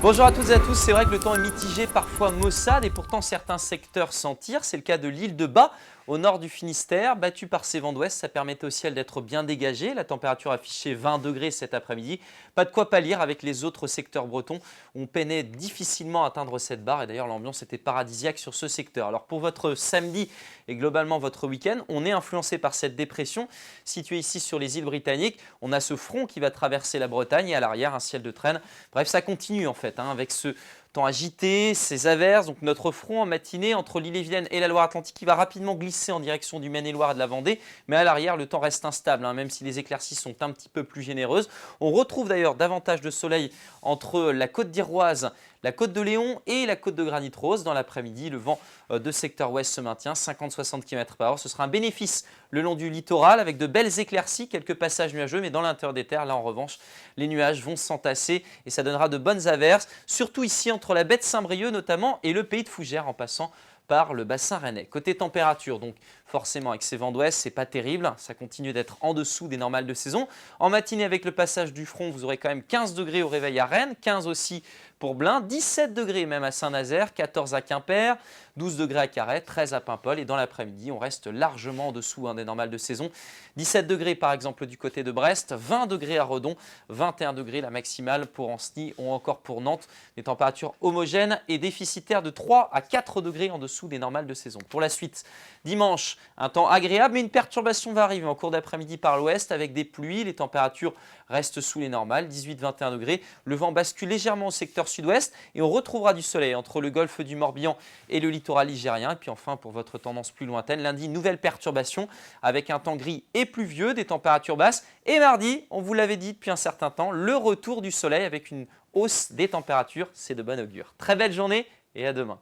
Bonjour à toutes et à tous, c'est vrai que le temps est mitigé, parfois maussade et pourtant certains secteurs s'en tirent. C'est le cas de l'île de Bas, au nord du Finistère, battue par ces vents d'ouest. Ça permettait au ciel d'être bien dégagé. La température affichée 20 degrés cet après-midi. Pas de quoi pâlir avec les autres secteurs bretons. On peinait difficilement à atteindre cette barre et d'ailleurs l'ambiance était paradisiaque sur ce secteur. Alors pour votre samedi et globalement votre week-end, on est influencé par cette dépression située ici sur les îles britanniques. On a ce front qui va traverser la Bretagne et à l'arrière un ciel de traîne. Bref, ça continue en fait avec ce temps agité, ces averses, donc notre front en matinée entre l'Ille-et-Vilaine et la Loire-Atlantique qui va rapidement glisser en direction du Maine-et-Loire et de la Vendée, mais à l'arrière le temps reste instable, même si les éclaircies sont un petit peu plus généreuses. On retrouve d'ailleurs davantage de soleil entre la côte d'Iroise, la côte de Léon et la côte de Granit-Rose. Dans l'après-midi, le vent de secteur ouest se maintient, 50-60 km/h. Ce sera un bénéfice le long du littoral avec de belles éclaircies, quelques passages nuageux, mais dans l'intérieur des terres, là en revanche, les nuages vont s'entasser et ça donnera de bonnes averses, surtout ici entre la baie de Saint-Brieuc notamment et le pays de Fougères en passant par le bassin rennais. Côté température, donc forcément avec ces vents d'ouest, c'est pas terrible, ça continue d'être en dessous des normales de saison. En matinée avec le passage du front, vous aurez quand même 15 degrés au réveil à Rennes, 15 aussi pour Blain, 17 degrés même à Saint-Nazaire, 14 à Quimper, 12 degrés à Carhaix, 13 à Paimpol et dans l'après-midi, on reste largement en dessous des normales de saison. 17 degrés par exemple du côté de Brest, 20 degrés à Redon, 21 degrés la maximale pour Ancenis ou encore pour Nantes. Des températures homogènes et déficitaires de 3 à 4 degrés en dessous des normales de saison. Pour la suite, dimanche, un temps agréable, mais une perturbation va arriver en cours d'après-midi par l'ouest avec des pluies. Les températures restent sous les normales, 18-21 degrés. Le vent bascule légèrement au secteur sud-ouest et on retrouvera du soleil entre le golfe du Morbihan et le littoral ligérien. Et puis enfin, pour votre tendance plus lointaine, lundi, nouvelle perturbation avec un temps gris et pluvieux, des températures basses. Et mardi, on vous l'avait dit depuis un certain temps, le retour du soleil avec une hausse des températures. C'est de bon augure. Très belle journée et à demain.